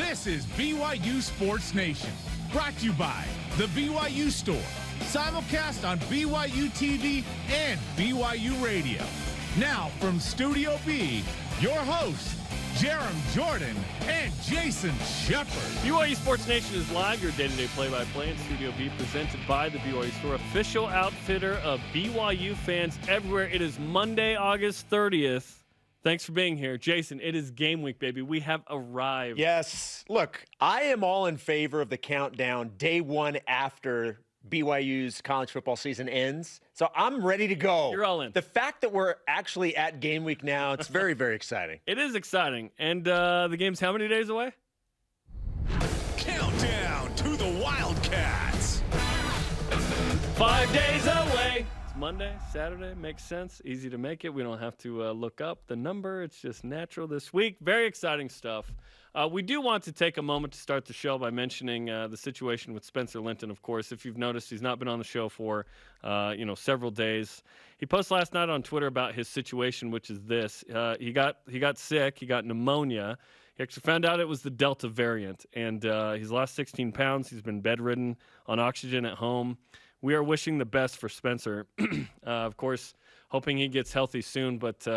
This is BYU Sports Nation, brought to you by the BYU Store, simulcast on BYU TV and BYU Radio. Now from Studio B, your hosts, Jerem Jordan and Jason Shepard. BYU Sports Nation is live, your day-to-day play-by-play in Studio B, presented by the BYU Store, official outfitter of BYU fans everywhere. It is Monday, August 30th. Thanks for being here. Jason, it is game week, baby. We have arrived. Yes. Look, I am all in favor of the countdown day one after BYU's college football season ends. So I'm ready to go. You're all in. The fact that we're actually at game week now, it's very, very exciting. It is exciting. And the game's how many days away? Countdown to the Wildcats. 5 days away. It's Monday, Saturday. Makes sense. Easy to make it. We don't have to look up the number. It's just natural this week. Very exciting stuff. We do want to take a moment to start the show by mentioning the situation with Spencer Linton, of course. If you've noticed, he's not been on the show for, several days. He posted last night on Twitter about his situation, which is this. He got sick. He got pneumonia. He actually found out it was the Delta variant, and he's lost 16 pounds. He's been bedridden on oxygen at home. We are wishing the best for Spencer, of course, hoping he gets healthy soon. But,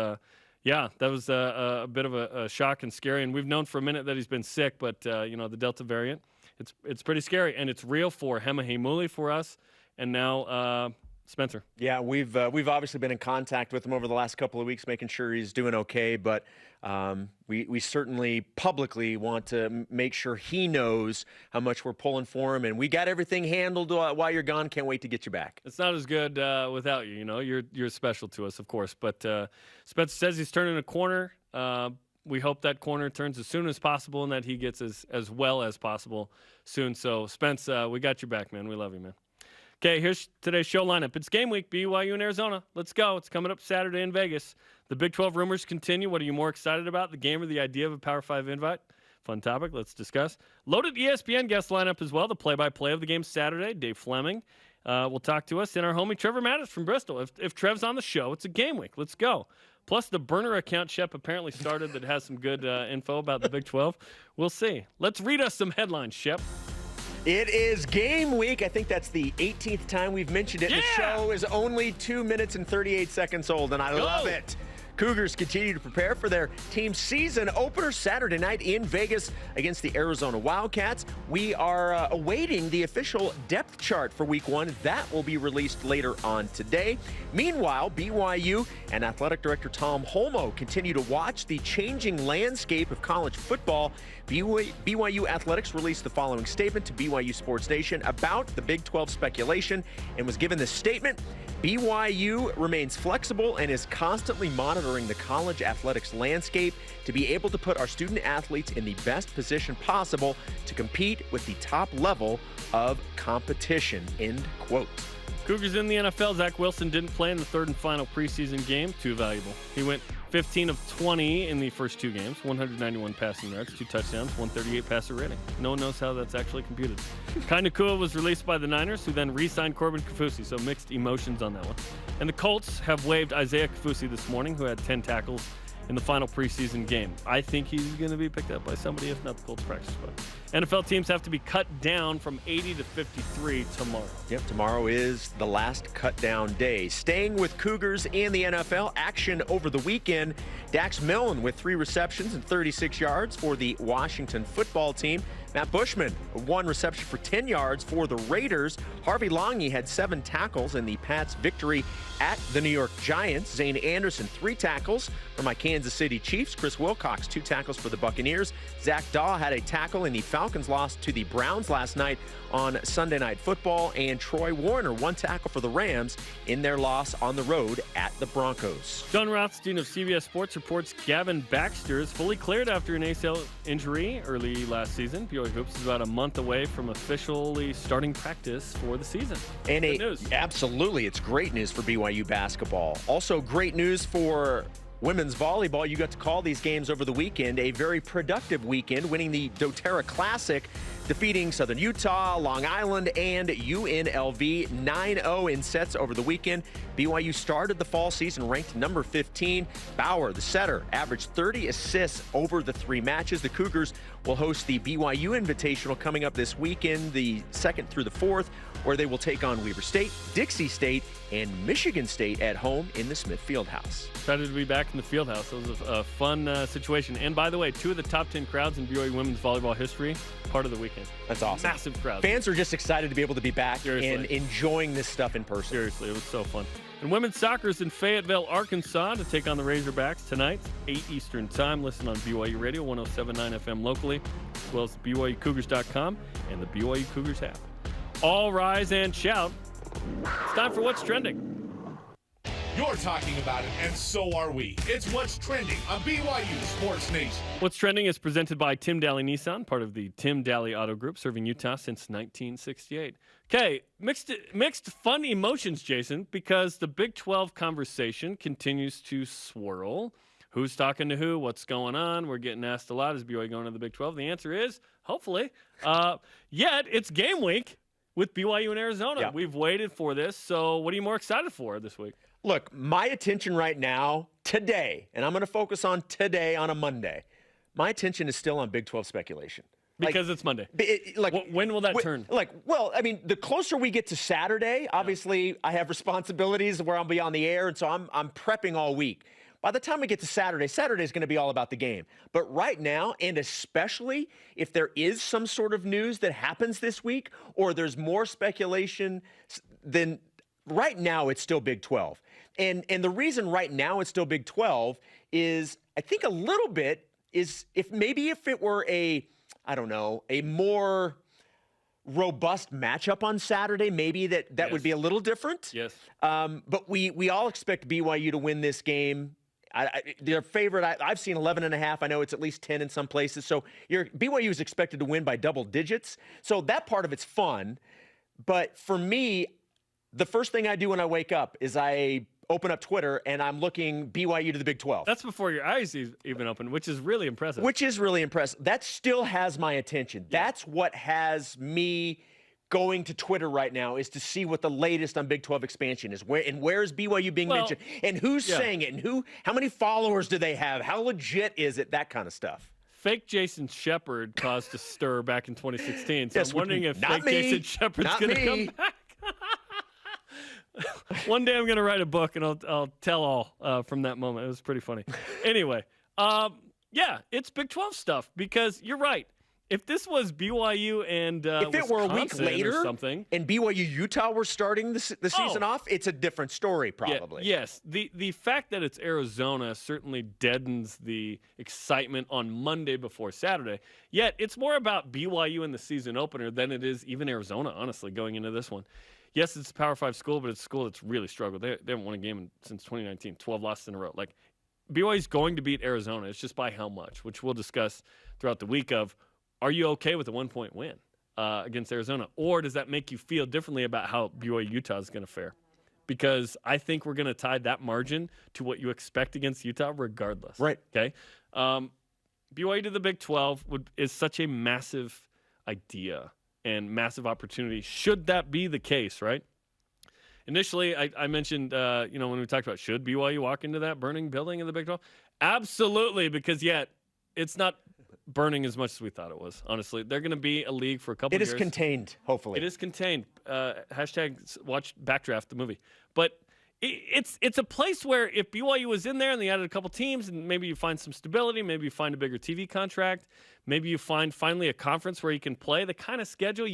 yeah, that was a bit of a shock and scary. And we've known for a minute that he's been sick, but, the Delta variant, it's pretty scary. And it's real for Hemahemuli for us, and now Spencer. Yeah, we've obviously been in contact with him over the last couple of weeks, making sure he's doing okay. But we certainly publicly want to make sure he knows how much we're pulling for him. And we got everything handled while you're gone. Can't wait to get you back. It's not as good without you. You know, you're special to us, of course. But Spencer says he's turning a corner. We hope that corner turns as soon as possible and that he gets as well as possible soon. So, Spence, we got your back, man. We love you, man. Okay, here's today's show lineup. It's game week, BYU in Arizona. Let's go. It's coming up Saturday in Vegas. The Big 12 rumors continue. What are you more excited about, the game or the idea of a Power 5 invite? Fun topic. Let's discuss. Loaded ESPN guest lineup as well. The play-by-play of the game Saturday, Dave Fleming will talk to us. And our homie Trevor Matich from Bristol. If Trev's on the show, it's a game week. Let's go. Plus, the burner account Shep apparently started that has some good info about the Big 12. We'll see. Let's read us some headlines, Shep. It is game week. I think that's the 18th time we've mentioned it. Yeah! The show is only 2 minutes and 38 seconds old, and I love it. Cougars continue to prepare for their team season opener Saturday night in Vegas against the Arizona Wildcats. We are awaiting the official depth chart for week one. That will be released later on today. Meanwhile, BYU and athletic director Tom Holmoe continue to watch the changing landscape of college football. BYU Athletics released the following statement to BYU Sports Nation about the Big 12 speculation and was given this statement. BYU remains flexible and is constantly monitoring the college athletics landscape to be able to put our student athletes in the best position possible to compete with the top level of competition, end quote. Cougars in the NFL. Zach Wilson didn't play in the third and final preseason game. Too valuable. He went 15 of 20 in the first two games, 191 passing yards, 2 touchdowns, 138 passer rating. No one knows how that's actually computed. Kai Nakua was released by the Niners, who then re-signed Corbin Kaufusi, so mixed emotions on that one. And the Colts have waived Isaiah Kaufusi this morning, who had 10 tackles in the final preseason game. I think he's going to be picked up by somebody, if not the Colts practice squad. NFL teams have to be cut down from 80 to 53 tomorrow. Yep, tomorrow is the last cut down day. Staying with Cougars and the NFL, action over the weekend. Dax Milne with 3 receptions and 36 yards for the Washington football team. Matt Bushman, 1 reception for 10 yards for the Raiders. Harvey Longy had 7 tackles in the Pats' victory at the New York Giants. Zane Anderson, 3 tackles for my Kansas City Chiefs. Chris Wilcox, 2 tackles for the Buccaneers. Zach Daw had a tackle in the Falcons' loss to the Browns last night on Sunday Night Football. And Troy Warner, 1 tackle for the Rams in their loss on the road at the Broncos. John Rothstein of CBS Sports reports Gavin Baxter is fully cleared after an ACL injury early last season. BYU Hoops is about a month away from officially starting practice for the season. And good news. Absolutely. It's great news for BYU basketball. Also great news for Women's volleyball, you got to call these games over the weekend. A very productive weekend, winning the doTERRA Classic, defeating Southern Utah, Long Island, and UNLV 9-0 in sets over the weekend. BYU started the fall season ranked number 15. Bauer, the setter, averaged 30 assists over the 3 matches. The Cougars will host the BYU Invitational coming up this weekend, the 2nd through the 4th, where they will take on Weber State, Dixie State, and Michigan State at home in the Smith Fieldhouse. Excited to be back in the Fieldhouse. It was a fun situation. And by the way, 2 of the top 10 crowds in BYU women's volleyball history, part of the weekend. That's awesome. Massive crowd. Fans are just excited to be able to be back and enjoying this stuff in person. Seriously, it was so fun. And women's soccer is in Fayetteville, Arkansas to take on the Razorbacks tonight, 8 Eastern Time. Listen on BYU Radio, 107.9 FM locally, as well as BYUCougars.com and the BYU Cougars app. All rise and shout. It's time for What's Trending. You're talking about it, and so are we. It's What's Trending on BYU Sports Nation. What's Trending is presented by Tim Daly Nissan, part of the Tim Daly Auto Group, serving Utah since 1968. Okay, mixed fun emotions, Jason, because the Big 12 conversation continues to swirl. Who's talking to who? What's going on? We're getting asked a lot. Is BYU going to the Big 12? The answer is, hopefully. Yet, it's game week with BYU in Arizona. Yeah. We've waited for this, so what are you more excited for this week? Look, my attention right now, today, and I'm going to focus on today on a Monday, my attention is still on Big 12 speculation. Because it's Monday. When will that turn? The closer we get to Saturday, obviously I have responsibilities where I'll be on the air, and so I'm prepping all week. By the time we get to Saturday is going to be all about the game. But right now, and especially if there is some sort of news that happens this week or there's more speculation, then right now it's still Big 12. And the reason right now it's still Big 12 is I think a little bit is if it were a more robust matchup on Saturday, maybe that would be a little different. Yes. But we all expect BYU to win this game. Their favorite, I've seen 11.5. I know it's at least 10 in some places. So BYU is expected to win by double digits. So that part of it's fun. But for me, the first thing I do when I wake up is I open up Twitter and I'm looking BYU to the Big 12. That's before your eyes even open, which is really impressive. That still has my attention. Yeah. That's what has me going to Twitter right now, is to see what the latest on Big 12 expansion is. Where is BYU being mentioned? And who's saying it? And how many followers do they have? How legit is it? That kind of stuff. Fake Jason Shepard caused a stir back in 2016. So I'm wondering if fake Jason Shepard's going to come back. One day I'm going to write a book and I'll tell all from that moment. It was pretty funny. Anyway, it's Big 12 stuff because you're right. If this was BYU and if it were a week later or something, and BYU Utah were starting the season off, it's a different story probably. Yes. The fact that it's Arizona certainly deadens the excitement on Monday before Saturday. Yet it's more about BYU in the season opener than it is even Arizona, honestly, going into this one. Yes, it's a Power 5 school, but it's a school that's really struggled. They haven't won a game since 2019, 12 losses in a row. Like, BYU's going to beat Arizona. It's just by how much, which we'll discuss throughout the week of, are you okay with a 1-point win against Arizona? Or does that make you feel differently about how BYU Utah is going to fare? Because I think we're going to tie that margin to what you expect against Utah regardless. Right. Okay? BYU to the Big 12 is such a massive idea and massive opportunity, should that be the case, right? Initially, I mentioned, when we talked about should BYU walk into that burning building in the Big 12? Absolutely, because yet it's not burning as much as we thought it was, honestly. They're going to be a league for a couple years. It is contained, hopefully. It is contained. Hashtag watch Backdraft, the movie. But it's a place where if BYU was in there and they added a couple teams and maybe you find some stability, maybe you find a bigger TV contract, maybe you find finally a conference where you can play the kind of schedule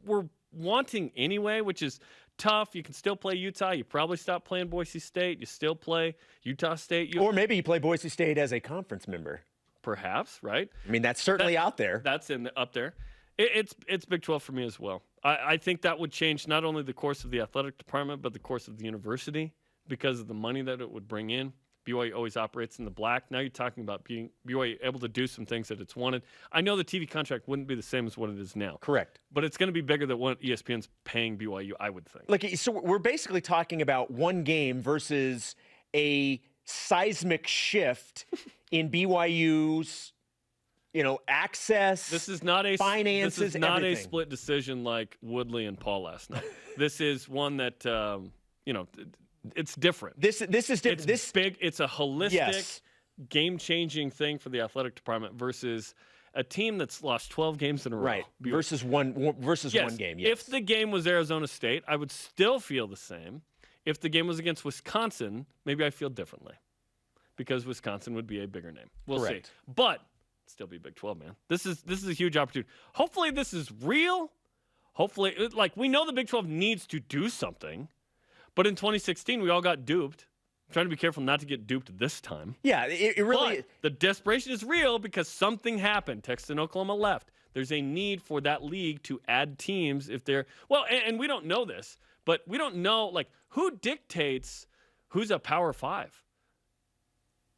we're wanting anyway, which is tough. You can still play Utah. You probably stop playing Boise State. You still play Utah State. Or maybe you play Boise State as a conference member. Perhaps, right? I mean, that's certainly out there. That's up there. It's Big 12 for me as well. I think that would change not only the course of the athletic department, but the course of the university because of the money that it would bring in. BYU always operates in the black. Now you're talking about being BYU able to do some things that it's wanted. I know the TV contract wouldn't be the same as what it is now. Correct. But it's going to be bigger than what ESPN's paying BYU, I would think. So we're basically talking about one game versus a seismic shift in BYU's, access. This is not a finances. This is not everything. a split decision like Woodley and Paul last night. This is one that it's different. This is different. It's big. It's a holistic, game-changing thing for the athletic department versus a team that's lost 12 games in a row. Right. Versus one game. Yes. If the game was Arizona State, I would still feel the same. If the game was against Wisconsin, maybe I feel differently because Wisconsin would be a bigger name. We'll Correct. see. But still be Big 12, man. This is a huge opportunity. Hopefully this is real. Hopefully, we know the Big 12 needs to do something. But in 2016, we all got duped. I'm trying to be careful not to get duped this time. Yeah, it really. But the desperation is real because something happened. Texas and Oklahoma left. There's a need for that league to add teams if they're and we don't know this, but we don't know who dictates who's a Power 5,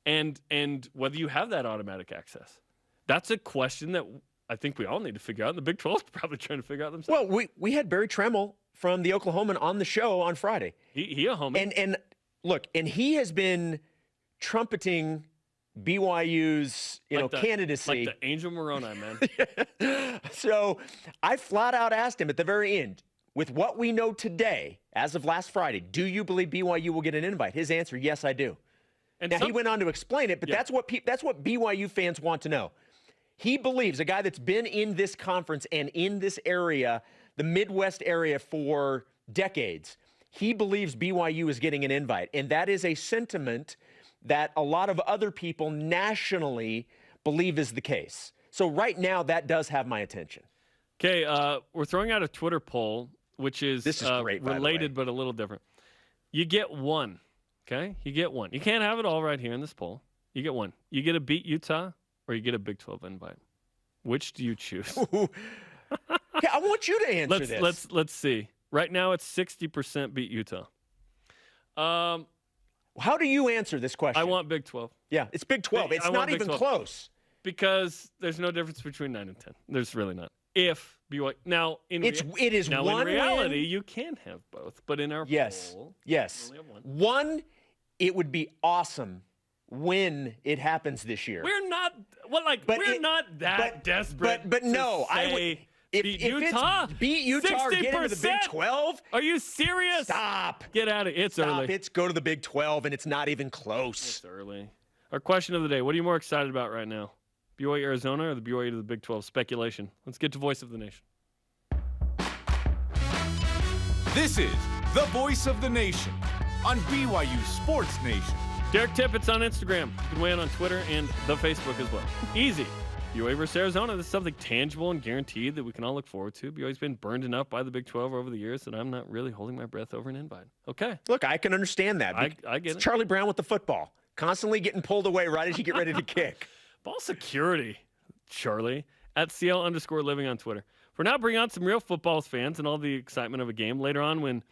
and whether you have that automatic access. That's a question that I think we all need to figure out. And the Big 12 is probably trying to figure out themselves. Well, we had Barry Tremmel from the Oklahoman on the show on Friday. He a homie. And look, and he has been trumpeting BYU's, candidacy. Like the Angel Moroni, man. So I flat out asked him at the very end, with what we know today, as of last Friday, do you believe BYU will get an invite? His answer, yes, I do. And now, he went on to explain it, but that's what BYU fans want to know. He believes, a guy that's been in this conference and in this area, the Midwest area, for decades, he believes BYU is getting an invite. And that is a sentiment that a lot of other people nationally believe is the case. So right now, that does have my attention. Okay, we're throwing out a Twitter poll, which is, this is great, related but a little different. You get one, okay? You get one. You can't have it all right here in this poll. You get one. You get to beat Utah or you get a Big 12 invite. Which do you choose? Yeah, I want you to answer this. Let's see. Right now, it's 60% beat Utah. How do you answer this question? I want Big 12. Yeah, it's Big 12. It's not even close. Because there's no difference between 9 and 10. There's really not. If BYU in reality, you can have both. But in our poll, we only have one. It would be awesome when it happens this year. We're not not that desperate. But no, I would. If Utah beat Utah or get into the Big 12. Are you serious? Stop. Get out of it. It's early. It's go to the Big 12, and it's not even close. It's early. Our question of the day: what are you more excited about right now? BYU Arizona or the BYU to the Big 12? Speculation. Let's get to Voice of the Nation. This is the Voice of the Nation on BYU Sports Nation. Derek Tippett's on Instagram. You can weigh in on Twitter and the Facebook as well. Easy. BYU versus Arizona. This is something tangible and guaranteed that we can all look forward to. BYU's been burned enough by the Big 12 over the years that I'm not really holding my breath over an invite. Okay. Look, I can understand that. I get it. It's Charlie Brown with the football. Constantly getting pulled away right as you get ready to kick. Ball security, Charlie, at CL_living on Twitter. For now, bring on some real football fans and all the excitement of a game. Later on, when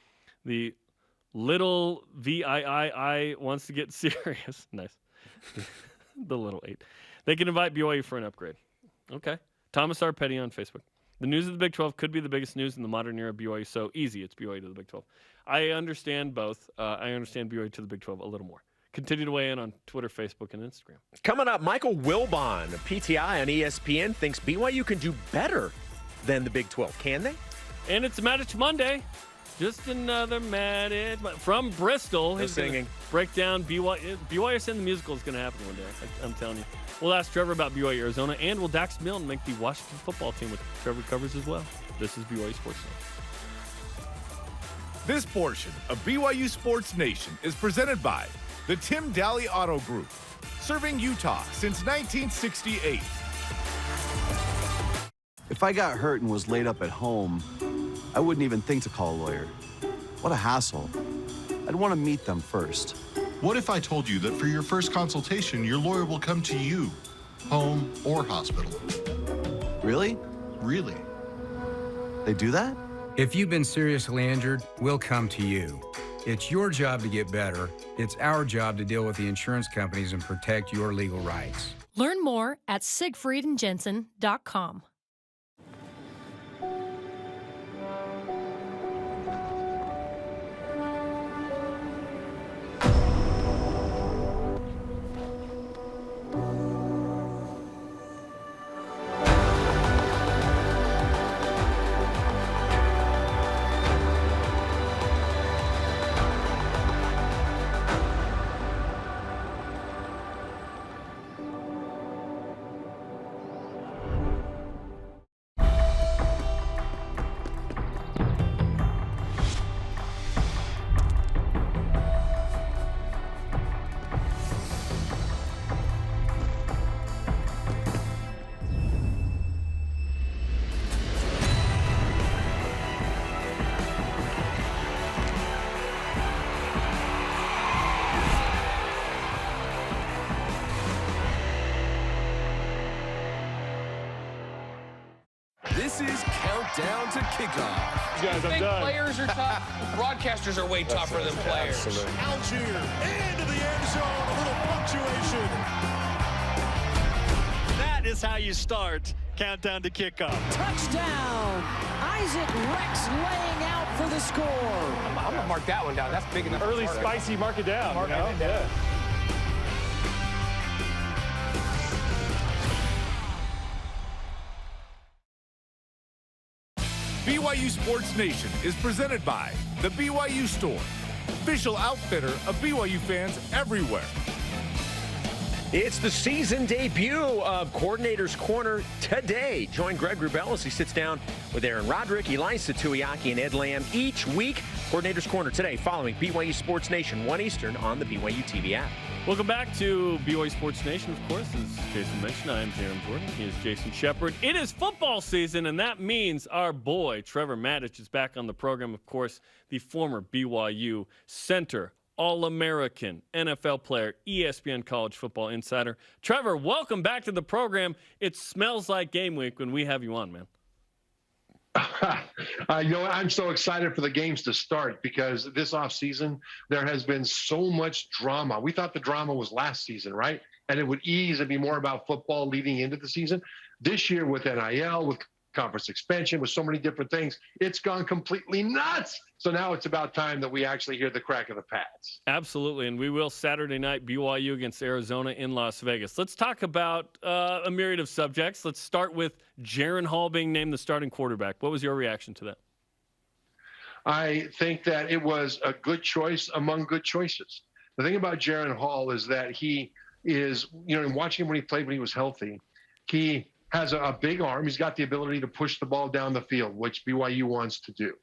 the little VIII wants to get serious. Nice. The little 8. They can invite BYU for an upgrade. Okay. Thomas R. Petty on Facebook. The news of the Big 12 could be the biggest news in the modern era of BYU. So easy, it's BYU to the Big 12. I understand both. I understand BYU to the Big 12 a little more. Continue to weigh in on Twitter, Facebook, and Instagram. Coming up, Michael Wilbon of PTI on ESPN thinks BYU can do better than the Big 12. Can they? And it's Matich Monday. Just another Matich from Bristol. No singing. Break down BYU and the musical is going to happen one day. I'm telling you. We'll ask Trevor about BYU Arizona, and will Dax Milne make the Washington football team, which Trevor covers as well. This is BYU Sports Nation. This portion of BYU Sports Nation is presented by the Tim Daly Auto Group, serving Utah since 1968. If I got hurt and was laid up at home, I wouldn't even think to call a lawyer. What a hassle. I'd want to meet them first. What if I told you that for your first consultation, your lawyer will come to you, home or hospital? Really? Really. They do that? If you've been seriously injured, we'll come to you. It's your job to get better. It's our job to deal with the insurance companies and protect your legal rights. Learn more at siegfriedandjensen.com. This is Countdown to Kickoff. Guys, I'm done. Players are tough. Broadcasters are way tougher than players. Absolutely. Algier into the end zone. A little punctuation. That is how you start Countdown to Kickoff. Touchdown. Isaac Rex laying out for the score. I'm going to mark that one down. That's big enough. Early spicy, mark it down. Mark it down. Yeah. BYU Sports Nation is presented by the BYU Store, official outfitter of BYU fans everywhere. It's the season debut of Coordinator's Corner today. Join Greg Wrubell as he sits down with Aaron Roderick, Elisa Tuiaki, and Ed Lamb each week. Coordinator's Corner today following BYU Sports Nation, 1 Eastern on the BYU TV app. Welcome back to BYU Sports Nation, of course. As Jason mentioned, I am Jarom Jordan. He is Jason Shepard. It is football season, and that means our boy, Trevor Matich, is back on the program. Of course, the former BYU center, All-American, NFL player, ESPN college football insider. Trevor, welcome back to the program. It smells like game week when we have you on, man. I'm so excited for the games to start because this offseason, there has been so much drama. We thought the drama was last season, right? And it would ease and be more about football leading into the season. This year with NIL, with conference expansion, with so many different things, it's gone completely nuts. So now it's about time that we actually hear the crack of the pads. Absolutely, and we will Saturday night, BYU against Arizona in Las Vegas. Let's talk about a myriad of subjects. Let's start with Jaren Hall being named the starting quarterback. What was your reaction to that? I think that it was a good choice among good choices. The thing about Jaren Hall is that he is, watching him when he played when he was healthy, he has a big arm. He's got the ability to push the ball down the field, which BYU wants to do.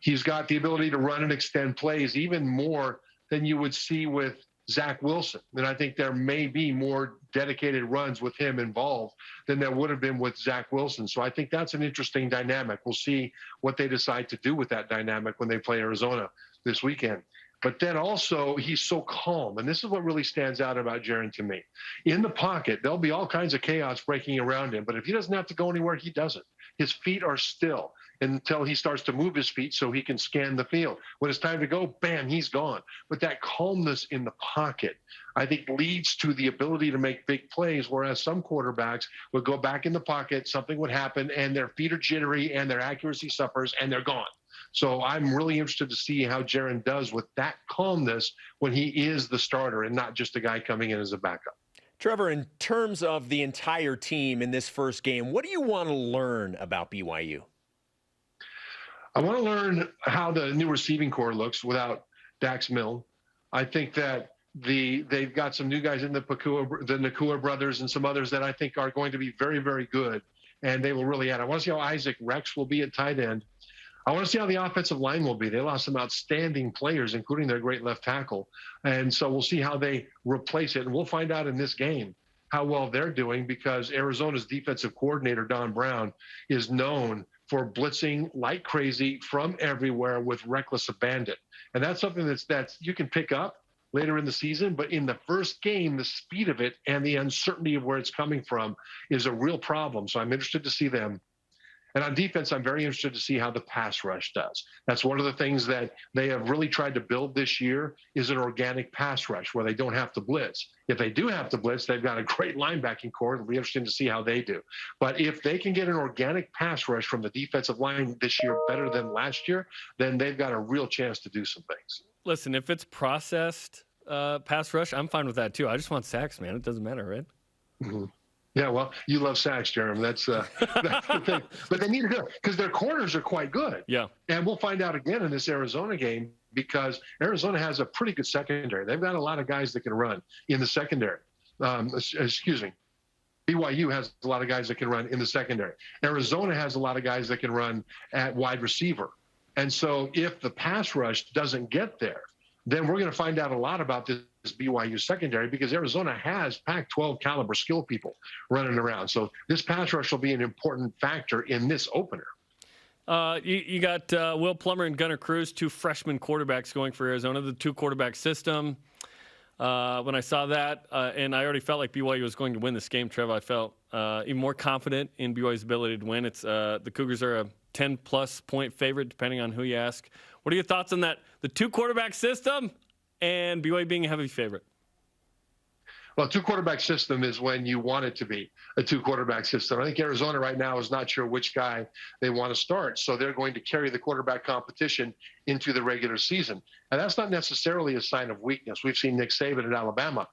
He's got the ability to run and extend plays even more than you would see with Zach Wilson. And I think there may be more dedicated runs with him involved than there would have been with Zach Wilson. So I think that's an interesting dynamic. We'll see what they decide to do with that dynamic when they play Arizona this weekend. But then also, he's so calm. And this is what really stands out about Jaren to me. In the pocket, there'll be all kinds of chaos breaking around him. But if he doesn't have to go anywhere, he doesn't. His feet are still until he starts to move his feet so he can scan the field. When it's time to go, bam, he's gone. But that calmness in the pocket, I think, leads to the ability to make big plays, whereas some quarterbacks would go back in the pocket, something would happen, and their feet are jittery, and their accuracy suffers, and they're gone. So I'm really interested to see how Jaren does with that calmness when he is the starter and not just a guy coming in as a backup. Trevor, in terms of the entire team in this first game, what do you want to learn about BYU? I want to learn how the new receiving core looks without Dax Milne. I think that they've got some new guys in the Nakua brothers and some others that I think are going to be very, very good, and they will really add. I want to see how Isaac Rex will be at tight end. I want to see how the offensive line will be. They lost some outstanding players, including their great left tackle. And so we'll see how they replace it. And we'll find out in this game how well they're doing because Arizona's defensive coordinator, Don Brown, is known for blitzing like crazy from everywhere with reckless abandon. And that's something that's you can pick up later in the season. But in the first game, the speed of it and the uncertainty of where it's coming from is a real problem. So I'm interested to see them. And on defense, I'm very interested to see how the pass rush does. That's one of the things that they have really tried to build this year is an organic pass rush where they don't have to blitz. If they do have to blitz, they've got a great linebacking core. It'll be interesting to see how they do. But if they can get an organic pass rush from the defensive line this year better than last year, then they've got a real chance to do some things. Listen, if it's processed pass rush, I'm fine with that too. I just want sacks, man. It doesn't matter, right? Mm-hmm. Yeah, well, you love sacks, Jeremy. That's the thing. But they need to do it because their corners are quite good. Yeah. And we'll find out again in this Arizona game because Arizona has a pretty good secondary. They've got a lot of guys that can run in the secondary. BYU has a lot of guys that can run in the secondary. Arizona has a lot of guys that can run at wide receiver. And so if the pass rush doesn't get there, then we're going to find out a lot about this BYU secondary because Arizona has Pac-12 caliber skill people running around. So this pass rush will be an important factor in this opener. You got Will Plummer and Gunnar Cruz, two freshman quarterbacks going for Arizona, the two-quarterback system. when I saw that, and I already felt like BYU was going to win this game, Trevor. I felt even more confident in BYU's ability to win. It's the Cougars are a 10-plus point favorite, depending on who you ask. What are your thoughts on that? The two-quarterback system and BYU being a heavy favorite. Well, two-quarterback system is when you want it to be a two-quarterback system. I think Arizona right now is not sure which guy they want to start, so they're going to carry the quarterback competition into the regular season. And that's not necessarily a sign of weakness. We've seen Nick Saban at Alabama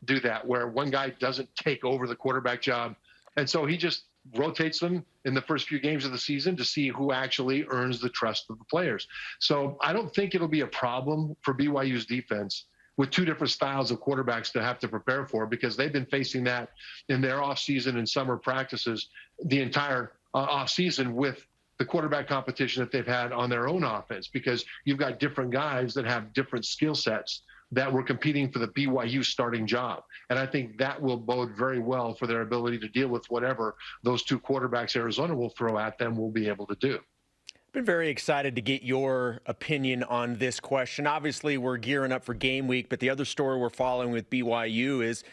do that, where one guy doesn't take over the quarterback job, and so he just rotates them in the first few games of the season to see who actually earns the trust of the players. So I don't think it'll be a problem for BYU's defense with two different styles of quarterbacks to have to prepare for, because they've been facing that in their offseason and summer practices the entire offseason with the quarterback competition that they've had on their own offense, because you've got different guys that have different skill sets that were competing for the BYU starting job. And I think that will bode very well for their ability to deal with whatever those two quarterbacks Arizona will throw at them will be able to do. Been very excited to get your opinion on this question. Obviously, we're gearing up for game week, but the other story we're following with BYU is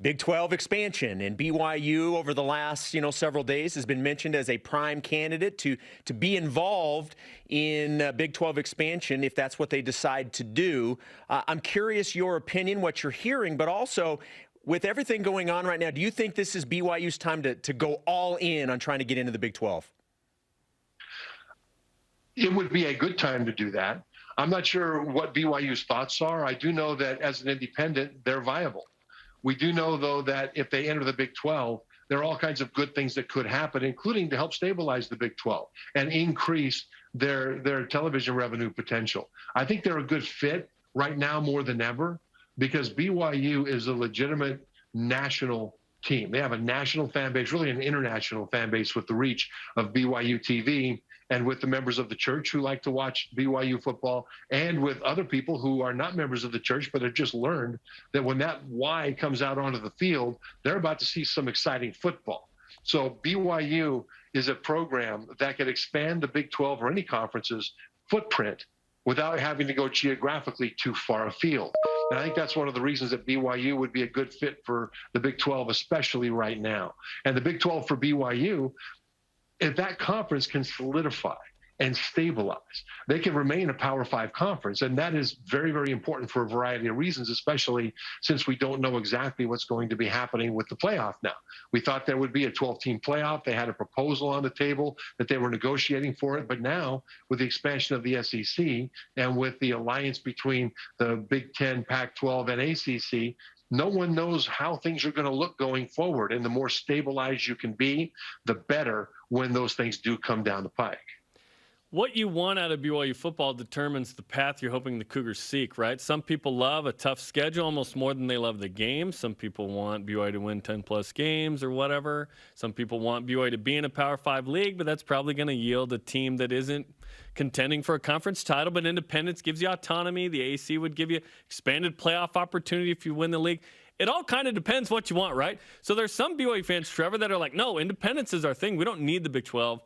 Big 12 expansion. And BYU over the last, several days has been mentioned as a prime candidate to be involved in Big 12 expansion if that's what they decide to do. I'm curious your opinion, what you're hearing, but also with everything going on right now, do you think this is BYU's time to go all in on trying to get into the Big 12? It would be a good time to do that. I'm not sure what BYU's thoughts are. I do know that as an independent, they're viable. We do know, though, that if they enter the Big 12, there are all kinds of good things that could happen, including to help stabilize the Big 12 and increase their television revenue potential. I think they're a good fit right now more than ever, because BYU is a legitimate national team. They have a national fan base, really an international fan base, with the reach of BYU TV and with the members of the church who like to watch BYU football, and with other people who are not members of the church but have just learned that when that Y comes out onto the field, they're about to see some exciting football. So BYU is a program that could expand the Big 12 or any conference's footprint without having to go geographically too far afield. And I think that's one of the reasons that BYU would be a good fit for the Big 12, especially right now. And the Big 12 for BYU, if that conference can solidify and stabilize, they can remain a Power 5 conference. And that is very, very important for a variety of reasons, especially since we don't know exactly what's going to be happening with the playoff now. We thought there would be a 12-team playoff. They had a proposal on the table that they were negotiating for it. But now, with the expansion of the SEC and with the alliance between the Big 10, Pac-12, and ACC, no one knows how things are going to look going forward. And the more stabilized you can be, the better when those things do come down the pike. What you want out of BYU football determines the path you're hoping the Cougars seek, right? Some people love a tough schedule almost more than they love the game. Some people want BYU to win 10-plus games or whatever. Some people want BYU to be in a Power 5 league, but that's probably going to yield a team that isn't contending for a conference title. But independence gives you autonomy. The AC would give you expanded playoff opportunity if you win the league. It all kind of depends what you want, right? So there's some BYU fans, Trevor, that are like, no, independence is our thing. We don't need the Big 12.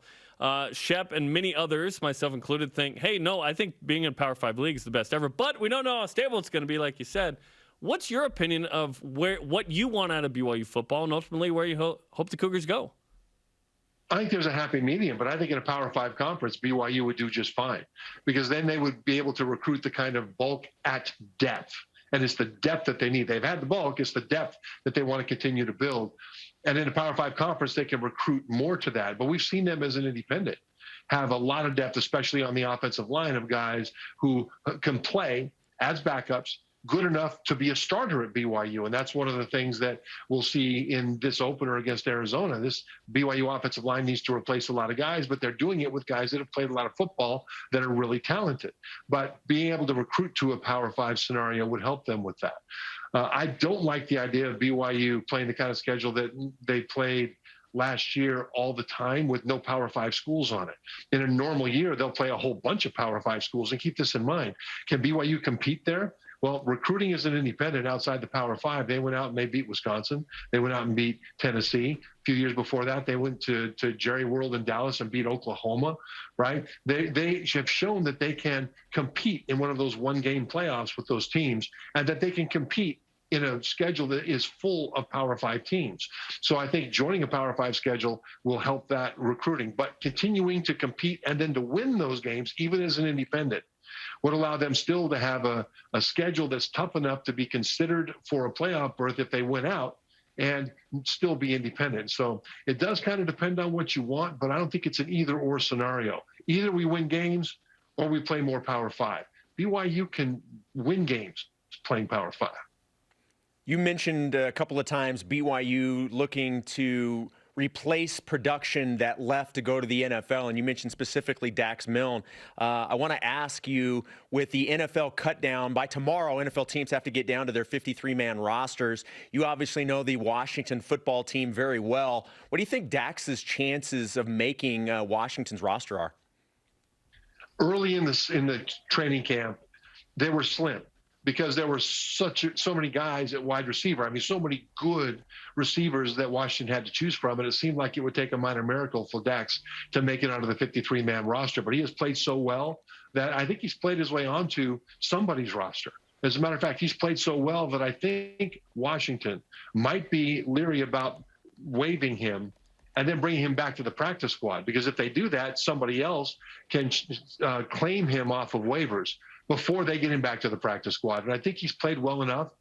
Shep and many others, myself included, think, hey, no, I think being in a Power 5 league is the best ever. But we don't know how stable it's going to be, like you said. What's your opinion of what you want out of BYU football and ultimately where you hope the Cougars go? I think there's a happy medium, but I think in a Power 5 conference, BYU would do just fine, because then they would be able to recruit the kind of bulk at depth. And it's the depth that they need. They've had the bulk. It's the depth that they want to continue to build. And in a Power 5 conference, they can recruit more to that. But we've seen them as an independent have a lot of depth, especially on the offensive line, of guys who can play as backups, good enough to be a starter at BYU. And that's one of the things that we'll see in this opener against Arizona. This BYU offensive line needs to replace a lot of guys, but they're doing it with guys that have played a lot of football that are really talented. But being able to recruit to a Power 5 scenario would help them with that. I don't like the idea of BYU playing the kind of schedule that they played last year all the time with no Power 5 schools on it. In a normal year, they'll play a whole bunch of Power 5 schools. And keep this in mind. Can BYU compete there? Well, recruiting as an independent outside the Power 5, they went out and they beat Wisconsin. They went out and beat Tennessee. A few years before that, they went to Jerry World in Dallas and beat Oklahoma, right? They have shown that they can compete in one of those one-game playoffs with those teams, and that they can compete in a schedule that is full of Power 5 teams. So I think joining a Power 5 schedule will help that recruiting. But continuing to compete and then to win those games, even as an independent, would allow them still to have a schedule that's tough enough to be considered for a playoff berth if they win out and still be independent. So it does kind of depend on what you want, but I don't think it's an either-or scenario. Either we win games or we play more Power 5. BYU can win games playing Power 5. You mentioned a couple of times BYU looking to replace production that left to go to the NFL, and you mentioned specifically Dax Milne. I want to ask you, with the NFL cut down, by tomorrow, NFL teams have to get down to their 53-man rosters. You obviously know the Washington football team very well. What do you think Dax's chances of making Washington's roster are? Early in the training camp, they were slim, because there were so many guys at wide receiver. I mean, so many good receivers that Washington had to choose from, and it seemed like it would take a minor miracle for Dax to make it onto the 53-man roster. But he has played so well that I think he's played his way onto somebody's roster. As a matter of fact, he's played so well that I think Washington might be leery about waiving him and then bringing him back to the practice squad, because if they do that, somebody else can claim him off of waivers before they get him back to the practice squad. And I think he's played well enough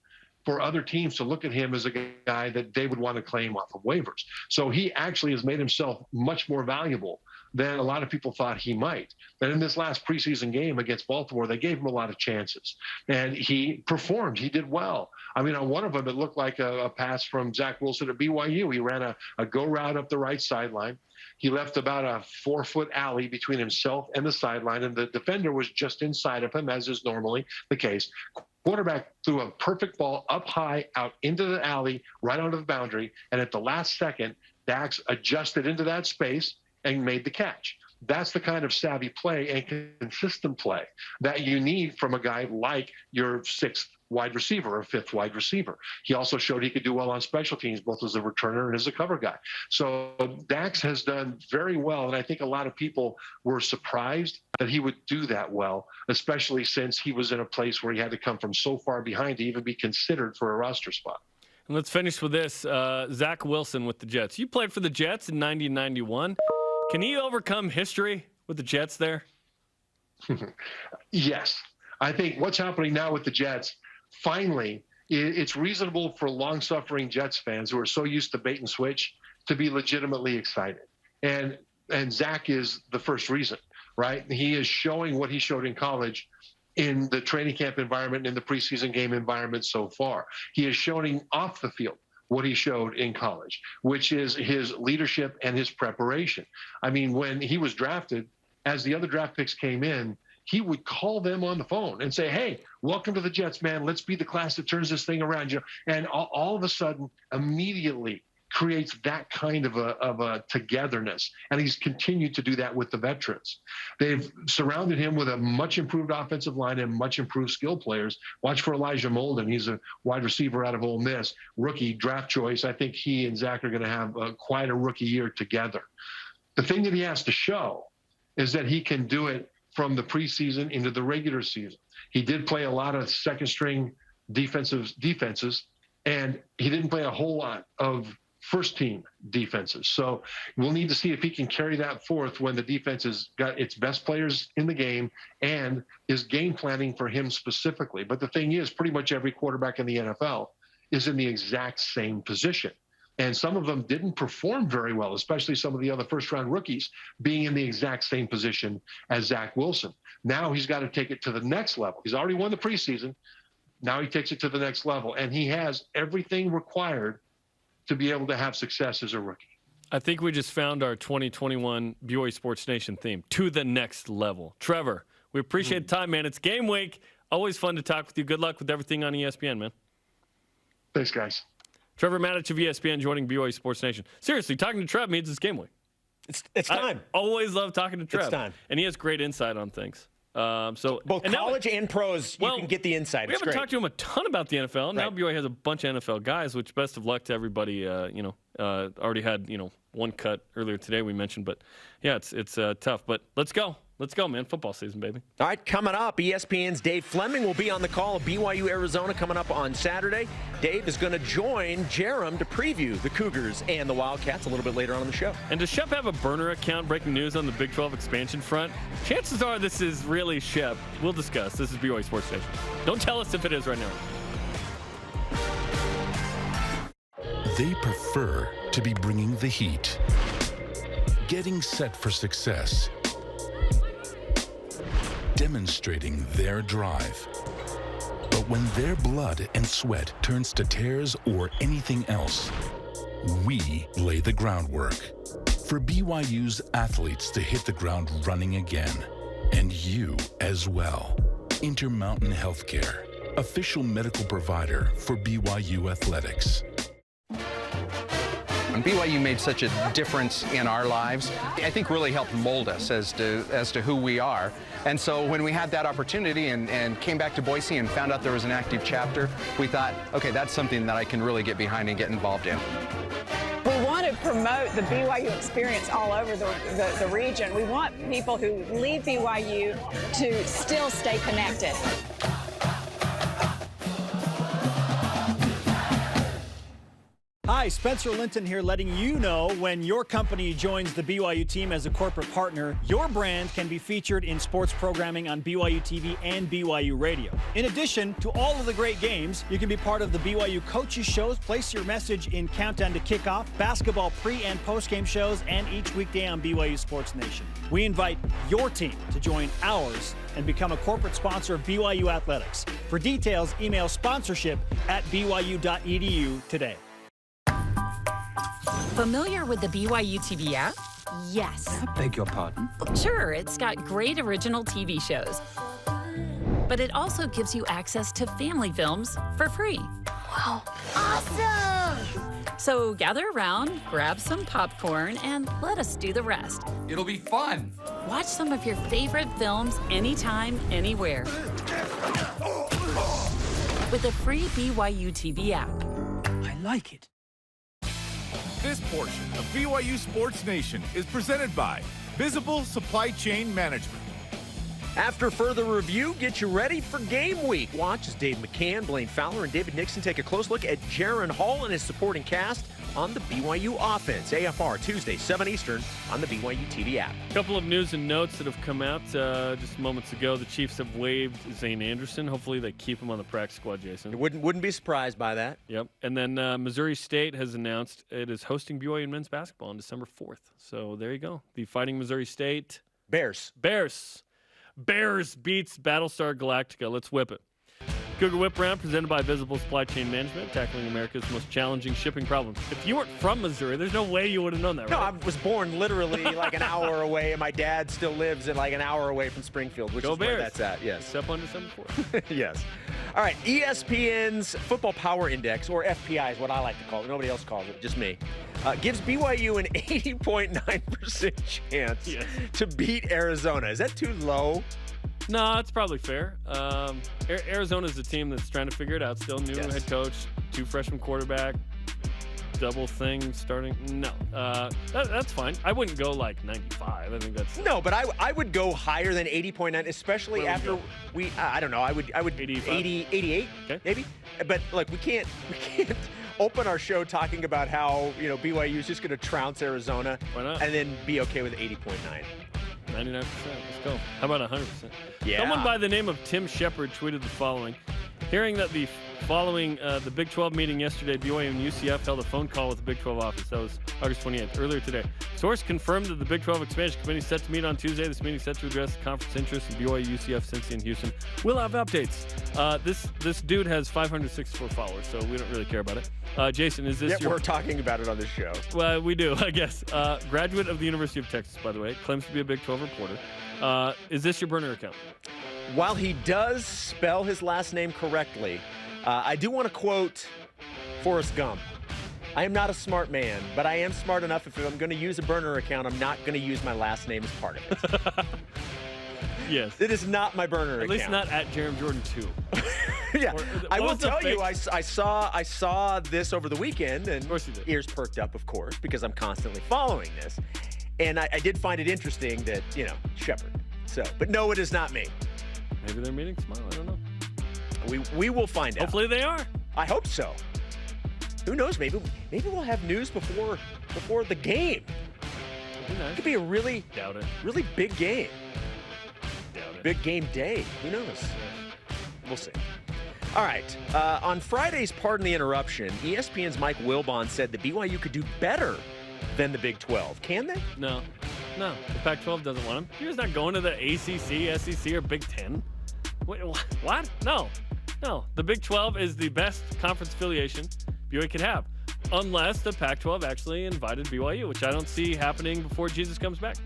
for other teams to look at him as a guy that they would want to claim off of waivers. So he actually has made himself much more valuable than a lot of people thought he might. And in this last preseason game against Baltimore, they gave him a lot of chances. And he performed. He did well. I mean, on one of them, it looked like a pass from Zach Wilson at BYU. He ran a go route up the right sideline. He left about a 4-foot alley between himself and the sideline, and the defender was just inside of him, as is normally the case. Quarterback threw a perfect ball up high out into the alley, right onto the boundary, and at the last second, Dax adjusted into that space and made the catch. That's the kind of savvy play and consistent play that you need from a guy like your sixth wide receiver or fifth wide receiver. He also showed he could do well on special teams, both as a returner and as a cover guy. So Dax has done very well, and I think a lot of people were surprised that he would do that well, especially since he was in a place where he had to come from so far behind to even be considered for a roster spot. And let's finish with this. Zach Wilson with the Jets. You played for the Jets in 90 and 91. Can he overcome history with the Jets there? Yes. I think what's happening now with the Jets, finally, it's reasonable for long-suffering Jets fans who are so used to bait and switch to be legitimately excited. And Zach is the first reason, right? He is showing what he showed in college in the training camp environment, in the preseason game environment so far. He is showing off the field what he showed in college, which is his leadership and his preparation. I mean, when he was drafted, as the other draft picks came in, he would call them on the phone and say, hey, welcome to the Jets, man. Let's be the class that turns this thing around. And all of a sudden, immediately creates that kind of a togetherness. And he's continued to do that with the veterans. They've surrounded him with a much improved offensive line and much improved skill players. Watch for Elijah Molden. He's a wide receiver out of Ole Miss, rookie draft choice. I think he and Zach are going to have quite a rookie year together. The thing that he has to show is that he can do it from the preseason into the regular season. He did play a lot of second string defenses, and he didn't play a whole lot of first team defenses. So we'll need to see if he can carry that forth when the defense has got its best players in the game and is game planning for him specifically. But the thing is, pretty much every quarterback in the NFL is in the exact same position. And some of them didn't perform very well, especially some of the other first-round rookies being in the exact same position as Zach Wilson. Now he's got to take it to the next level. He's already won the preseason. Now he takes it to the next level, and he has everything required to be able to have success as a rookie. I think we just found our 2021 BYU Sports Nation theme, to the next level. Trevor, we appreciate the time, man. It's game week. Always fun to talk with you. Good luck with everything on ESPN, man. Thanks, guys. Trevor Matich of ESPN joining BYU Sports Nation. Seriously, talking to Trev means it's game week. It's time. I always love talking to Trev. It's time. And he has great insight on things. So both college and pros, you can get the insight. We haven't talked to him a ton about the NFL. Now BYU has a bunch of NFL guys, which best of luck to everybody. Already had one cut earlier today we mentioned, but yeah, it's tough. But let's go. Let's go, man. Football season, baby. All right, coming up, ESPN's Dave Fleming will be on the call of BYU Arizona coming up on Saturday. Dave is going to join Jerem to preview the Cougars and the Wildcats a little bit later on in the show. And does Shep have a burner account? Breaking news on the Big 12 expansion front. Chances are this is really Shep. We'll discuss. This is BYU Sports Station. Don't tell us if it is right now. They prefer to be bringing the heat, getting set for success, demonstrating their drive. But when their blood and sweat turns to tears or anything else, we lay the groundwork for BYU's athletes to hit the ground running again, and you as well. Intermountain Healthcare, official medical provider for BYU athletics. When BYU made such a difference in our lives, I think really helped mold us as to who we are. And so when we had that opportunity and came back to Boise and found out there was an active chapter, we thought, okay, that's something that I can really get behind and get involved in. We want to promote the BYU experience all over the region. We want people who leave BYU to still stay connected. Hi, Spencer Linton here, letting you know when your company joins the BYU team as a corporate partner, your brand can be featured in sports programming on BYU TV and BYU Radio. In addition to all of the great games, you can be part of the BYU coaches shows, place your message in Countdown to Kickoff, basketball pre- and post-game shows, and each weekday on BYU Sports Nation. We invite your team to join ours and become a corporate sponsor of BYU Athletics. For details, email sponsorship@byu.edu today. Familiar with the BYU TV app? Yes. I beg your pardon? Sure, it's got great original TV shows. But it also gives you access to family films for free. Wow. Awesome! So gather around, grab some popcorn, and let us do the rest. It'll be fun. Watch some of your favorite films anytime, anywhere. With the free BYU TV app. I like it. This portion of BYU Sports Nation is presented by Visible Supply Chain Management. After further review, get you ready for game week. Watch as Dave McCann, Blaine Fowler, and David Nixon take a close look at Jaron Hall and his supporting cast on the BYU offense. AFR Tuesday, 7 Eastern on the BYU TV app. A couple of news and notes that have come out just moments ago. The Chiefs have waived Zane Anderson. Hopefully they keep him on the practice squad, Jason. Wouldn't be surprised by that. Yep. And then Missouri State has announced it is hosting BYU men's basketball on December 4th. So there you go. The Fighting Missouri State. Bears beats Battlestar Galactica. Let's whip it. Cougar Whip Round presented by Visible Supply Chain Management, tackling America's most challenging shipping problems. If you weren't from Missouri, there's no way you would have known that, right? No, I was born literally like an hour away, and my dad still lives in like an hour away from Springfield, which Go is Bears. where that's at. Yes. Except on December 4th. Yes. All right, ESPN's Football Power Index, or FPI is what I like to call it. Nobody else calls it, just me. Gives BYU an 80.9% chance to beat Arizona. Is that too low? No, it's probably fair. Arizona's a team that's trying to figure it out. Still new head coach, 2 freshman quarterback, double thing starting. No, that's fine. I wouldn't go like 95. I think that's no, but I would go higher than 80.9, especially after we. I don't know. I would 80, 88, maybe. But look, we can't open our show talking about how BYU is just going to trounce Arizona and then be okay with 80.9. 99%. Let's go. How about 100%? Yeah. Someone by the name of Tim Shepard tweeted the following. Hearing that following the Big 12 meeting yesterday, BYU and UCF held a phone call with the Big 12 office. That was August 28th, earlier today. Source confirmed that the Big 12 Expansion Committee is set to meet on Tuesday. This meeting is set to address conference interests in BYU, UCF, Cincy, and Houston. We'll have updates. This dude has 564 followers, so we don't really care about it. Jason, is this we're talking about it on this show. Well, we do, I guess. Graduate of the University of Texas, by the way. Claims to be a Big 12 reporter. Is this your burner account? While he does spell his last name correctly, I do want to quote Forrest Gump. I am not a smart man, but I am smart enough if I'm going to use a burner account, I'm not going to use my last name as part of it. Yes. It is not my burner account. At least not at Jerem Jordan 2. Yeah. I will tell you, I saw this over the weekend, and ears perked up, of course, because I'm constantly following this. And I did find it interesting that, Shepard so. But no, it is not me. Maybe they're meeting tomorrow. I don't know. We will find out. Hopefully they are. I hope so. Who knows? Maybe we'll have news before the game. It could be a really big game. Doubt it. Big game day. Who knows? We'll see. All right. On Friday's Pardon the Interruption, ESPN's Mike Wilbon said that BYU could do better than the Big 12. Can they? No. The Pac-12 doesn't want him. He was not going to the ACC, SEC, or Big 10. Wait, what? No. The Big 12 is the best conference affiliation BYU could have, unless the Pac-12 actually invited BYU, which I don't see happening before Jesus comes back.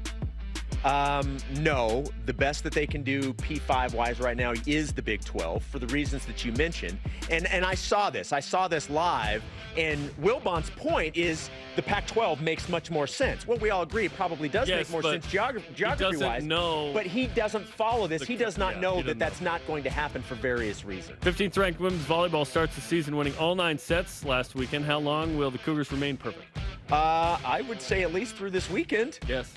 No, the best that they can do P5-wise right now is the Big 12 for the reasons that you mentioned. And I saw this live, and Wilbon's point is the Pac-12 makes much more sense. Well, we all agree it probably does make more sense geography-wise. But he doesn't follow this. He does not know that that's not going to happen for various reasons. 15th ranked women's volleyball starts the season winning all 9 sets last weekend. How long will the Cougars remain perfect? I would say at least through this weekend. Yes.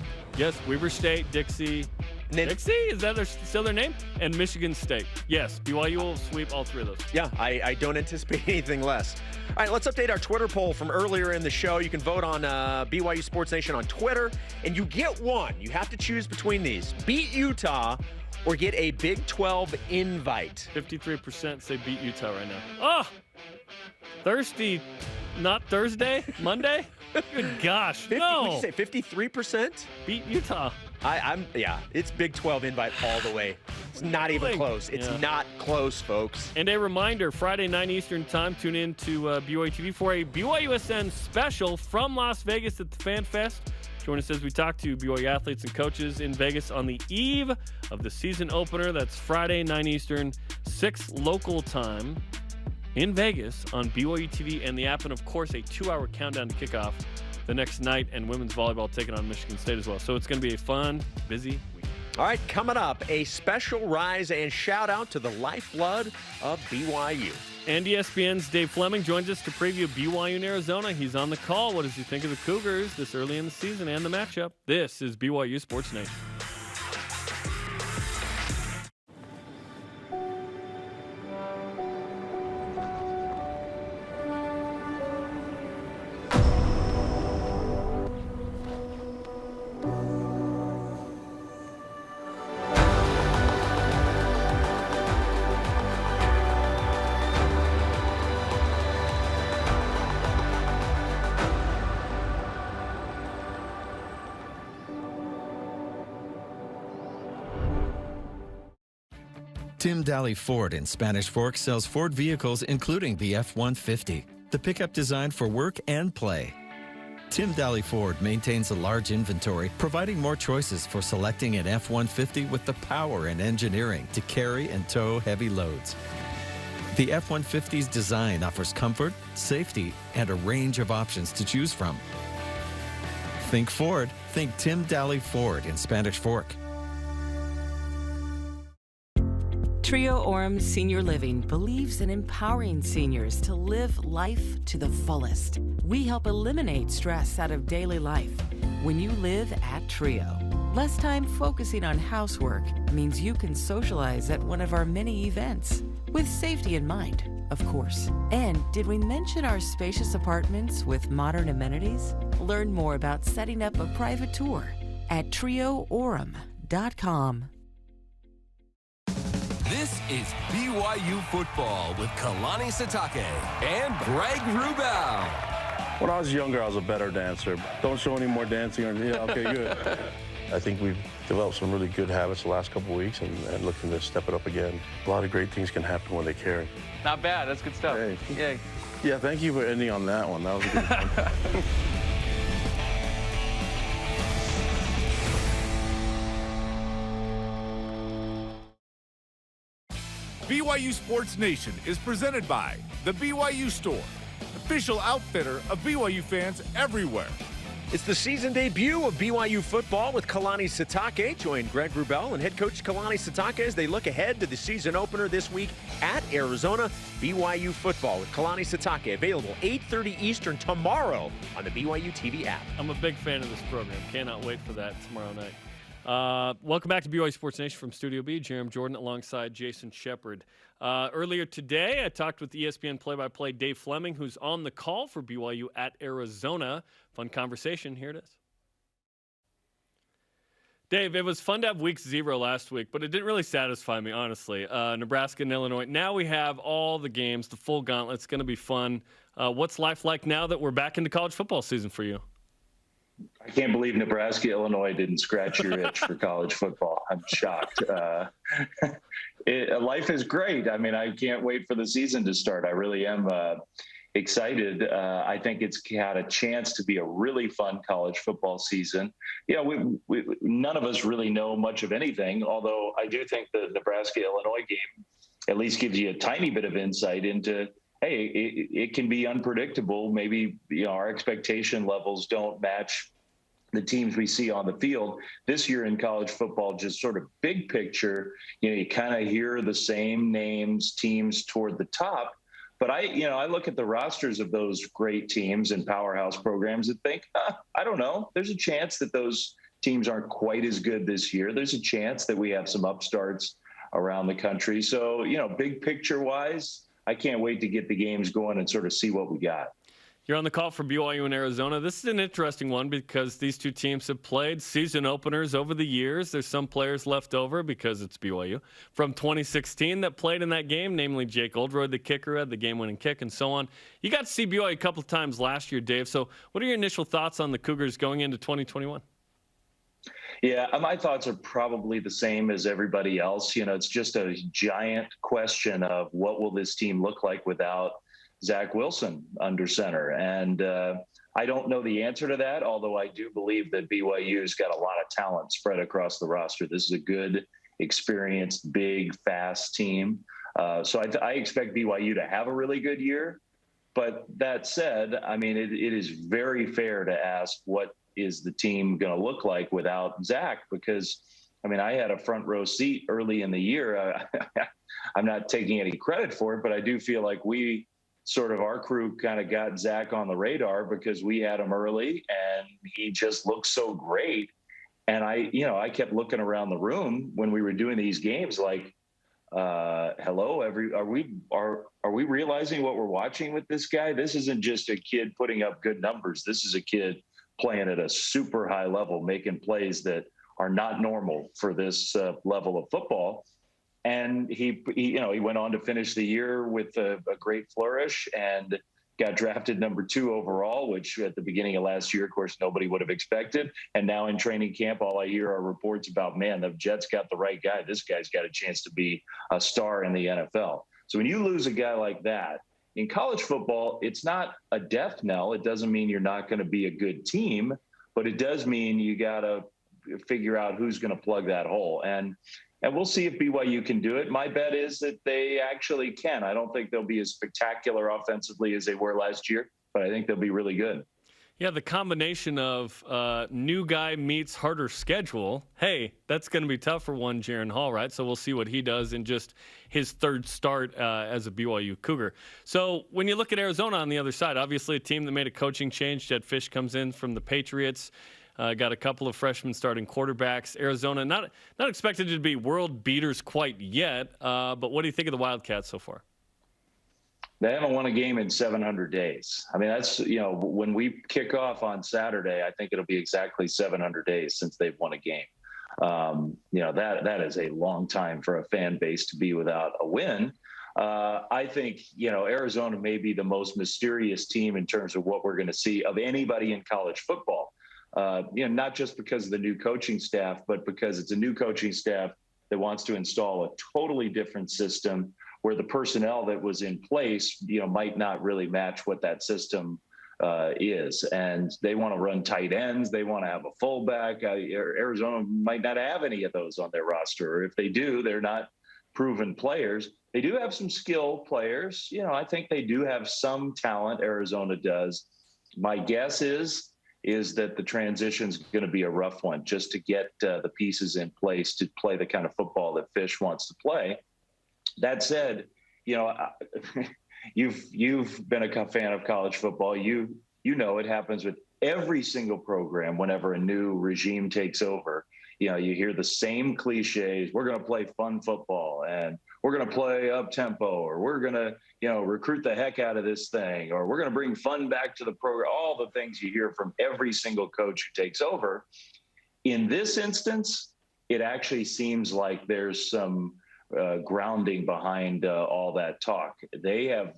Weber State, Dixie. Dixie? Is that still their name? And Michigan State. Yes, BYU will sweep all 3 of those. Yeah, I don't anticipate anything less. All right, let's update our Twitter poll from earlier in the show. You can vote on BYU Sports Nation on Twitter, and you get one. You have to choose between these. Beat Utah or get a Big 12 invite. 53% say beat Utah right now. Oh! Thirsty, not Thursday? Monday? Good gosh, no. What did you say, 53%? Beat Utah. It's Big 12 invite all the way. It's not even close. It's not close, folks. And a reminder, Friday, 9 Eastern time, tune in to BYU TV for a BYUSN special from Las Vegas at the Fan Fest. Join us as we talk to BYU athletes and coaches in Vegas on the eve of the season opener. That's Friday, 9 Eastern, 6 local time in Vegas on BYU TV and the app, and of course a 2-hour countdown to kickoff the next night, and women's volleyball taking on Michigan State as well. So it's going to be a fun, busy week. All right, coming up, a special rise and shout out to the lifeblood of BYU. And ESPN's Dave Fleming joins us to preview BYU in Arizona. He's on the call. What does he think of the Cougars this early in the season and the matchup? This is BYU Sports Nation. Tim Daly Ford in Spanish Fork sells Ford vehicles including the F-150, the pickup designed for work and play. Tim Daly Ford maintains a large inventory, providing more choices for selecting an F-150 with the power and engineering to carry and tow heavy loads. The F-150's design offers comfort, safety, and a range of options to choose from. Think Ford, think Tim Daly Ford in Spanish Fork. Trio Orem Senior Living believes in empowering seniors to live life to the fullest. We help eliminate stress out of daily life when you live at Trio. Less time focusing on housework means you can socialize at one of our many events, with safety in mind, of course. And did we mention our spacious apartments with modern amenities? Learn more about setting up a private tour at trioorem.com. This is BYU Football with Kalani Sitake and Greg Wrubell. When I was younger, I was a better dancer. Don't show any more dancing. Okay, good. I think we've developed some really good habits the last couple of weeks and looking to step it up again. A lot of great things can happen when they care. Not bad. That's good stuff. Hey. Yeah, thank you for ending on that one. That was a good one. BYU Sports Nation is presented by the BYU Store, official outfitter of BYU fans everywhere. It's the season debut of BYU football with Kalani Sitake. Join Greg Wrubell and head coach Kalani Sitake as they look ahead to the season opener this week at Arizona. BYU football with Kalani Sitake, available 8:30 Eastern tomorrow on the BYU TV app. I'm a big fan of this program. Cannot wait for that tomorrow night. Welcome back to BYU Sports Nation from Studio B. Jerem Jordan alongside Jason Shepard. Earlier today, I talked with ESPN play-by-play Dave Fleming, who's on the call for BYU at Arizona. Fun conversation. Here it is. Dave, it was fun to have week 0 last week, but it didn't really satisfy me, honestly. Nebraska and Illinois. Now we have all the games, the full gauntlet. It's going to be fun. What's life like now that we're back into college football season for you? I can't believe Nebraska, Illinois didn't scratch your itch for college football. I'm shocked. Life is great. I meme, I can't wait for the season to start. I really am excited. I think it's had a chance to be a really fun college football season. We none of us really know much of anything, although I do think the Nebraska-Illinois game at least gives you a tiny bit of insight into, hey, it can be unpredictable. Maybe our expectation levels don't match the teams we see on the field. This year in college football, just sort of big picture, you kind of hear the same names, teams toward the top. But I look at the rosters of those great teams and powerhouse programs and think, I don't know. There's a chance that those teams aren't quite as good this year. There's a chance that we have some upstarts around the country. So, big picture wise, I can't wait to get the games going and sort of see what we got. You're on the call for BYU in Arizona. This is an interesting one because these two teams have played season openers over the years. There's some players left over because it's BYU from 2016 that played in that game, namely Jake Oldroyd, the kicker, had the game-winning kick, and so on. You got to see BYU a couple of times last year, Dave. So what are your initial thoughts on the Cougars going into 2021? Yeah, my thoughts are probably the same as everybody else. It's just a giant question of what will this team look like without Zach Wilson under center. And I don't know the answer to that, although I do believe that BYU's got a lot of talent spread across the roster. This is a good, experienced, big, fast team. So I expect BYU to have a really good year. But that said, it is very fair to ask what is the team going to look like without Zach? Because, I had a front row seat early in the year. I'm not taking any credit for it, but I do feel like our crew kind of got Zach on the radar because we had him early and he just looked so great. And I kept looking around the room when we were doing these games like, hello, are we realizing what we're watching with this guy? This isn't just a kid putting up good numbers. This is a kid playing at a super high level, making plays that are not normal for this level of football. And he went on to finish the year with a great flourish and got drafted number 2 overall, which at the beginning of last year, of course, nobody would have expected. And now in training camp, all I hear are reports about, man, the Jets got the right guy. This guy's got a chance to be a star in the NFL. So when you lose a guy like that, in college football, it's not a death knell. It doesn't mean you're not going to be a good team, but it does mean you got to figure out who's going to plug that hole. And we'll see if BYU can do it. My bet is that they actually can. I don't think they'll be as spectacular offensively as they were last year, but I think they'll be really good. Yeah, the combination of new guy meets harder schedule. Hey, that's going to be tough for one Jaren Hall, right? So we'll see what he does in just his third start as a BYU Cougar. So when you look at Arizona on the other side, obviously a team that made a coaching change. Jed Fish comes in from the Patriots. Got a couple of freshmen starting quarterbacks. Arizona, not expected to be world beaters quite yet, but what do you think of the Wildcats so far? They haven't won a game in 700 days. That's, when we kick off on Saturday, I think it'll be exactly 700 days since they've won a game. That is a long time for a fan base to be without a win. I think, Arizona may be the most mysterious team in terms of what we're going to see of anybody in college football. Not just because of the new coaching staff, but because it's a new coaching staff that wants to install a totally different system where the personnel that was in place, might not really match what that system is. And they want to run tight ends. They want to have a fullback. Arizona might not have any of those on their roster. Or if they do, they're not proven players. They do have some skill players. I think they do have some talent. Arizona does. My guess is that the transition's going to be a rough one just to get the pieces in place to play the kind of football that Fish wants to play. That said, you've been a fan of college football. You know it happens with every single program whenever a new regime takes over. you hear the same cliches. We're going to play fun football, and we're going to play up tempo, or we're going to, recruit the heck out of this thing, or we're going to bring fun back to the program. All the things you hear from every single coach who takes over. In this instance, it actually seems like there's some grounding behind all that talk. They have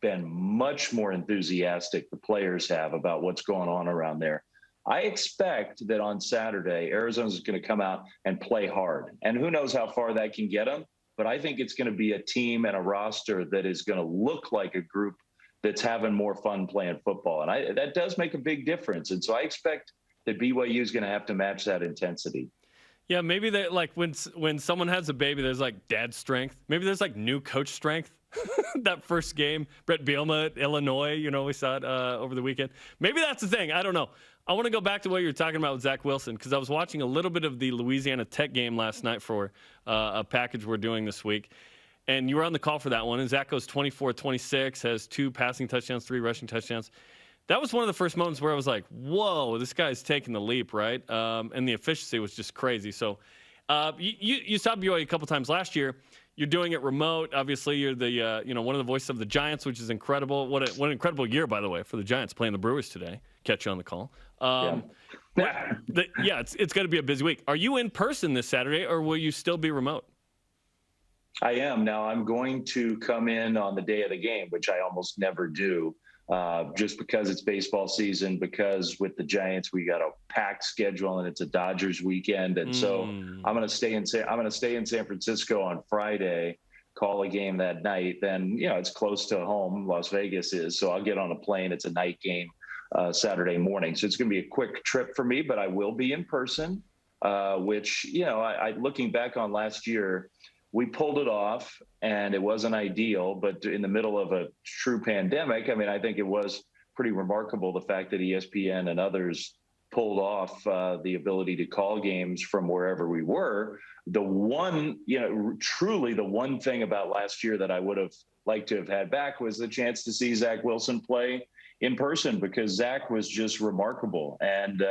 been much more enthusiastic, the players have, about what's going on around there. I expect that on Saturday, Arizona's going to come out and play hard. And who knows how far that can get them. But I think it's going to be a team and a roster that is going to look like a group that's having more fun playing football. And that does make a big difference. And so I expect that BYU is going to have to match that intensity. Yeah, maybe they like when someone has a baby, there's like dad strength. Maybe there's like new coach strength. That first game, Brett Bielema at Illinois, we saw it over the weekend. Maybe that's the thing. I don't know. I want to go back to what you were talking about with Zach Wilson, because I was watching a little bit of the Louisiana Tech game last night for a package we're doing this week. And you were on the call for that one. And Zach goes 24-26, has 2 passing touchdowns, 3 rushing touchdowns. That was one of the first moments where I was like, whoa, this guy's taking the leap, right? And the efficiency was just crazy. So you saw BYU a couple times last year. You're doing it remote. Obviously, you're the one of the voices of the Giants, which is incredible. What an incredible year, by the way, for the Giants playing the Brewers today. Catch you on the call. It's going to be a busy week. Are you in person this Saturday, or will you still be remote? I am. Now, I'm going to come in on the day of the game, which I almost never do, just because it's baseball season, because with the Giants, we got a packed schedule and it's a Dodgers weekend. And so I'm going to stay in San Francisco on Friday, call a game that night. Then, it's close to home. Las Vegas is. So I'll get on a plane. It's a night game Saturday morning. So it's going to be a quick trip for me, but I will be in person, which, I looking back on last year, we pulled it off and it wasn't ideal, but in the middle of a true pandemic, I think it was pretty remarkable, the fact that ESPN and others pulled off the ability to call games from wherever we were. The one, truly the one thing about last year that I would have liked to have had back was the chance to see Zach Wilson play in person, because Zach was just remarkable. And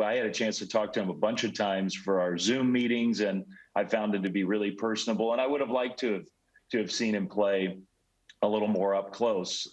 I had a chance to talk to him a bunch of times for our Zoom meetings, and I found him to be really personable. And I would have liked to have seen him play a little more up close.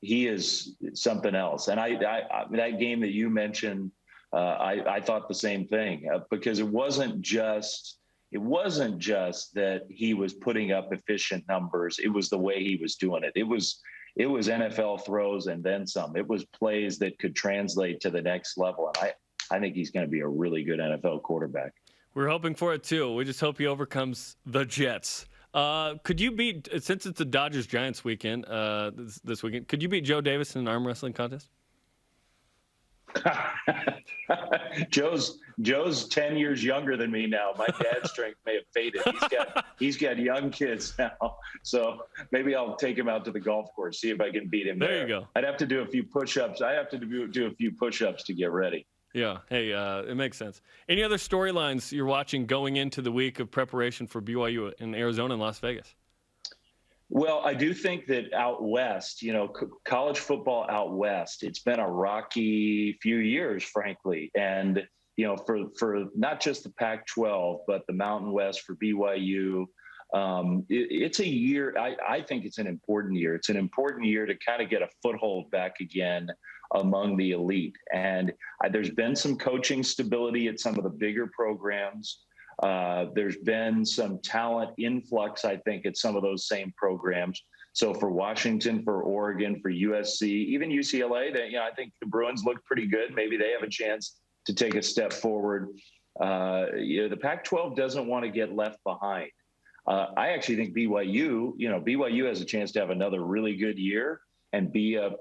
He is something else. And that game that you mentioned, I thought the same thing, because it wasn't just that he was putting up efficient numbers. It was the way he was doing it. It was NFL throws and then some. It was plays that could translate to the next level. And I think he's going to be a really good NFL quarterback. We're hoping for it too. We just hope he overcomes the Jets. Could you beat, since it's the Dodgers-Giants weekend, this weekend, could you beat Joe Davis in an arm wrestling contest? Joe's 10 years younger than me now. My dad's strength may have faded. He's got young kids now, so maybe I'll take him out to the golf course, see if I can beat him there. There you go. I'd have to do a few push-ups. Do a few push-ups to get ready. Yeah. Hey, it makes sense. Any other storylines you're watching going into the week of preparation for BYU in Arizona and Las Vegas? Well, I do think that out west, college football out west, it's been a rocky few years, frankly. And, for not just the Pac-12, but the Mountain West for BYU, it's a year. I think it's an important year. It's an important year to kind of get a foothold back again among the elite. And there's been some coaching stability at some of the bigger programs. There's been some talent influx, I think, at some of those same programs. So for Washington, for Oregon, for USC, even UCLA, I think the Bruins look pretty good. Maybe they have a chance to take a step forward. The Pac-12 doesn't want to get left behind. I actually think BYU has a chance to have another really good year and be a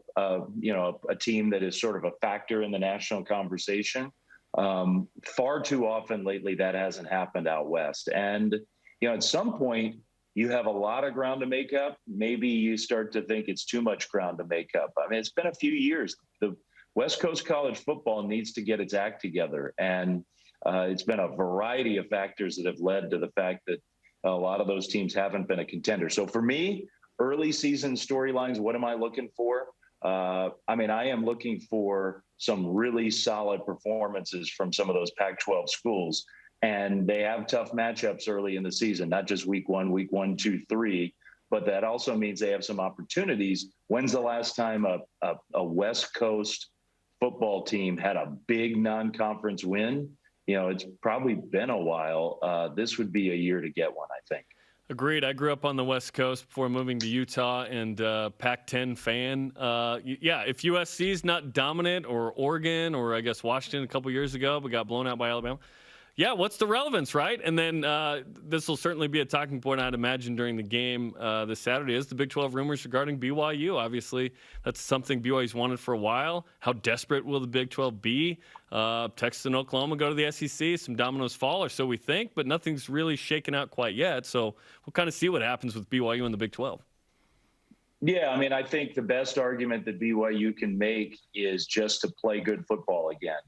team that is sort of a factor in the national conversation. Far too often lately that hasn't happened out west. And, at some point you have a lot of ground to make up. Maybe you start to think it's too much ground to make up. It's been a few years. The West Coast college football needs to get its act together. And it's been a variety of factors that have led to the fact that a lot of those teams haven't been a contender. So for me, early season storylines, what am I looking for? I am looking for some really solid performances from some of those Pac-12 schools. And they have tough matchups early in the season, not just week 1, 2, 3, but that also means they have some opportunities. When's the last time a West Coast football team had a big non-conference win? It's probably been a while. This would be a year to get one, I think. Agreed. I grew up on the West Coast before moving to Utah, and Pac-10 fan. If USC is not dominant, or Oregon, or I guess Washington a couple years ago, but got blown out by Alabama. Yeah, what's the relevance, right? And then this will certainly be a talking point, I'd imagine, during the game this Saturday, is the Big 12 rumors regarding BYU. Obviously, that's something BYU's wanted for a while. How desperate will the Big 12 be? Texas and Oklahoma go to the SEC. Some dominoes fall, or so we think, but nothing's really shaken out quite yet. So we'll kind of see what happens with BYU in the Big 12. Yeah, I think the best argument that BYU can make is just to play good football again.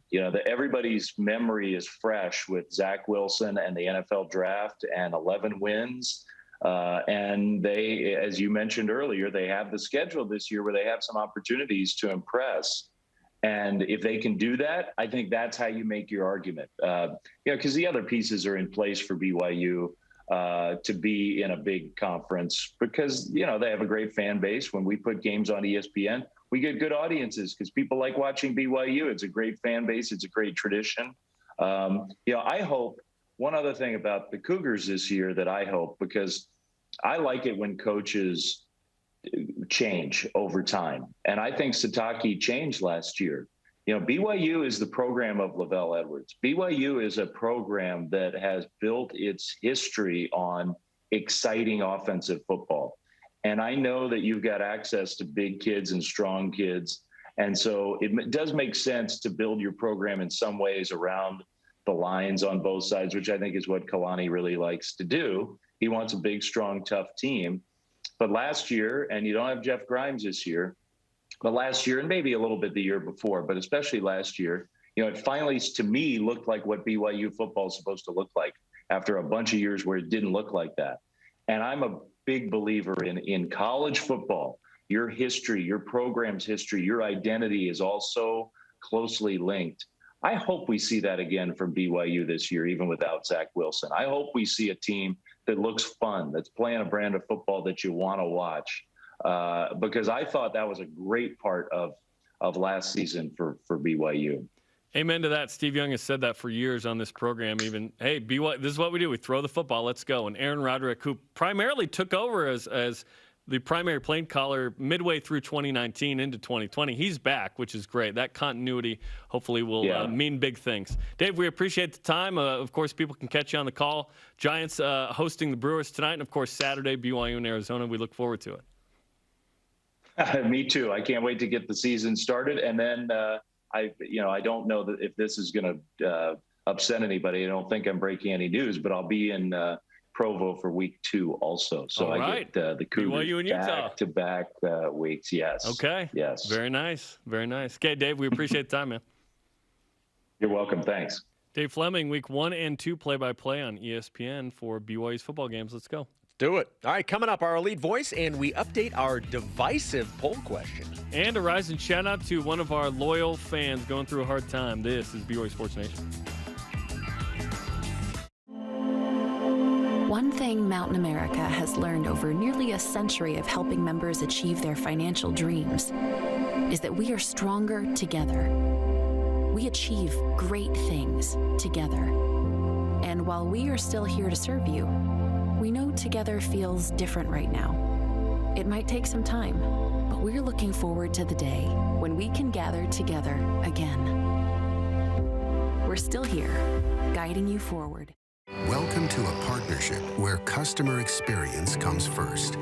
Everybody's memory is fresh with Zach Wilson and the NFL draft and 11 wins. And they, as you mentioned earlier, they have the schedule this year where they have some opportunities to impress. And if they can do that, I think that's how you make your argument. Because the other pieces are in place for BYU. To be in a big conference because, they have a great fan base. When we put games on ESPN, we get good audiences because people like watching BYU. It's a great fan base. It's a great tradition. I hope one other thing about the Cougars this year that I hope, because I like it when coaches change over time. And I think Satake changed last year. BYU is the program of Lavelle Edwards. BYU is a program that has built its history on exciting offensive football. And I know that you've got access to big kids and strong kids. And so it does make sense to build your program in some ways around the lines on both sides, which I think is what Kalani really likes to do. He wants a big, strong, tough team. But last year, and you don't have Jeff Grimes this year, but last year, and maybe a little bit the year before, but especially last year, it finally, to me, looked like what BYU football is supposed to look like after a bunch of years where it didn't look like that. And I'm a big believer in college football. Your history, your program's history, your identity is all so closely linked. I hope we see that again from BYU this year, even without Zach Wilson. I hope we see a team that looks fun, that's playing a brand of football that you want to watch. Because I thought that was a great part of last season for BYU. Amen to that. Steve Young has said that for years on this program. Even, hey, BYU, this is what we do. We throw the football. Let's go. And Aaron Roderick, who primarily took over as the primary play caller midway through 2019 into 2020, he's back, which is great. That continuity hopefully will mean big things. Dave, we appreciate the time. Of course, people can catch you on the call. Giants hosting the Brewers tonight, and, of course, Saturday, BYU in Arizona. We look forward to it. Me too. I can't wait to get the season started. And then I don't know that if this is going to upset anybody. I don't think I'm breaking any news, but I'll be in Provo for week 2 also. So I get the Cougars back-to-back weeks. Yes. Okay. Yes. Very nice. Very nice. Okay, Dave, we appreciate the time, man. You're welcome. Thanks. Dave Fleming, week 1 and 2 play-by-play on ESPN for BYU's football games. Let's go. Do it. All right, coming up, our elite voice, and we update our divisive poll question. And a rising shout-out to one of our loyal fans going through a hard time. This is BYU Sports Nation. One thing Mountain America has learned over nearly a century of helping members achieve their financial dreams is that we are stronger together. We achieve great things together. And while we are still here to serve you, we know together feels different right now. It might take some time, but we're looking forward to the day when we can gather together again. We're still here, guiding you forward. Welcome to a partnership where customer experience comes first.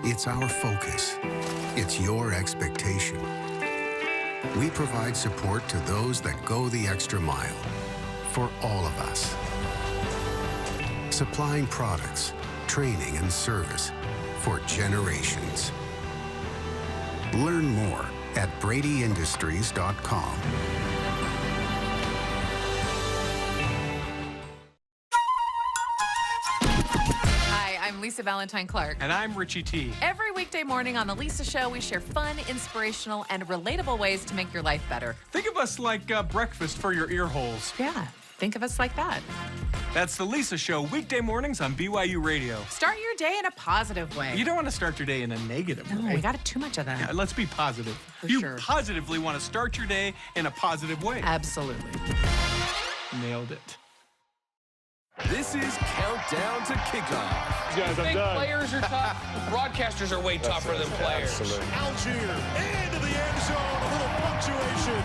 It's our focus. It's your expectation. We provide support to those that go the extra mile for all of us. Supplying products, training, and service for generations. Learn more at bradyindustries.com. Hi, I'm I'm Lisa Valentine Clark. And I'm Richie T. Every weekday morning on The Lisa Show, we share fun, inspirational, and relatable ways to make your life better. Think of us like breakfast for your ear holes. Yeah, think of us like that. That's The Lisa Show, weekday mornings on BYU Radio. Start your day in a positive way. You don't want to start your day in a negative way. No, we got too much of that. Yeah, let's be positive. For you sure. positively want to start your day in a positive way. Absolutely. Nailed it. This is Countdown to Kickoff. Guys, I'm done. Players are tough. Broadcasters are way tougher than players. Absolutely. Algier into the end zone. A little punctuation.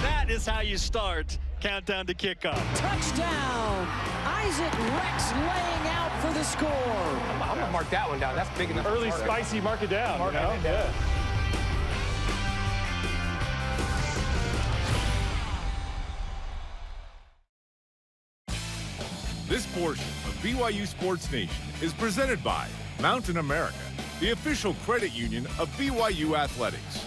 That is how you start Countdown to Kickoff. Touchdown. Isaac Rex laying out for the score. I'm going to mark that one down. That's big enough. Early spicy, mark it down. Mark it down. Yeah. This portion of BYU Sports Nation is presented by Mountain America, the official credit union of BYU Athletics.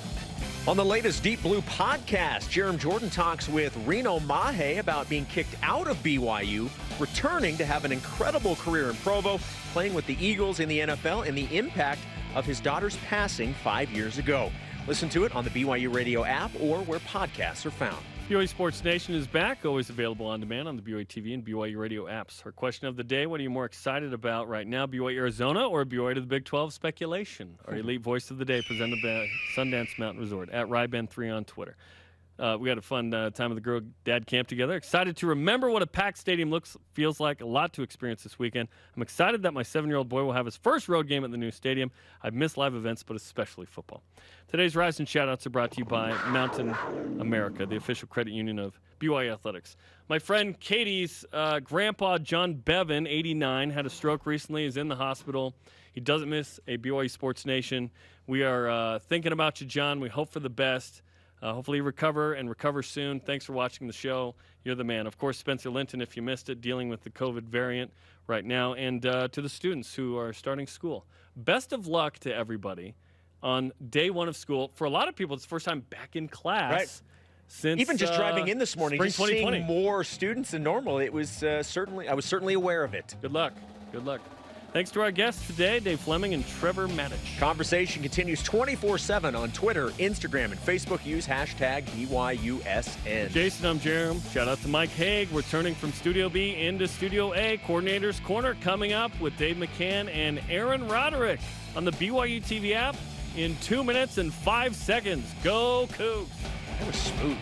On the latest Deep Blue podcast, Jerem Jordan talks with Reno Mahe about being kicked out of BYU, returning to have an incredible career in Provo, playing with the Eagles in the NFL, and the impact of his daughter's passing 5 years ago. Listen to it on the BYU Radio app or where podcasts are found. BYU Sports Nation is back, always available on demand on the BYU TV and BYU Radio apps. Our question of the day, what are you more excited about right now, BYU Arizona or BYU to the Big 12 speculation? Our elite voice of the day presented by Sundance Mountain Resort at Ryben3 on Twitter. We had a fun time of the Girl Dad Camp together. Excited to remember what a packed stadium feels like. A lot to experience this weekend. I'm excited that my 7-year-old boy will have his first road game at the new stadium. I've missed live events, but especially football. Today's Rise and Shoutouts are brought to you by Mountain America, the official credit union of BYU Athletics. My friend Katie's grandpa, John Bevan, 89, had a stroke recently. He's in the hospital. He doesn't miss a BYU Sports Nation. We are thinking about you, John. We hope for the best. Hopefully you recover soon. Thanks for watching the show. You're the man. Of course, Spencer Linton, if you missed it, dealing with the COVID variant right now. And to the students who are starting school, best of luck to everybody on day one of school. For a lot of people, it's the first time back in class. Right. Since even just driving in this morning, just seeing more students than normal, it was I was certainly aware of it. Good luck. Good luck. Thanks to our guests today, Dave Flemming and Trevor Matich. Conversation continues 24/7 on Twitter, Instagram, and Facebook. Use hashtag BYUSN. Jason, I'm Jerem. Shout out to Mike Haig. We're turning from Studio B into Studio A. Coordinator's Corner coming up with Dave McCann and Aaron Roderick on the BYU TV app in 2 minutes and 5 seconds. Go Cougs. That was smooth.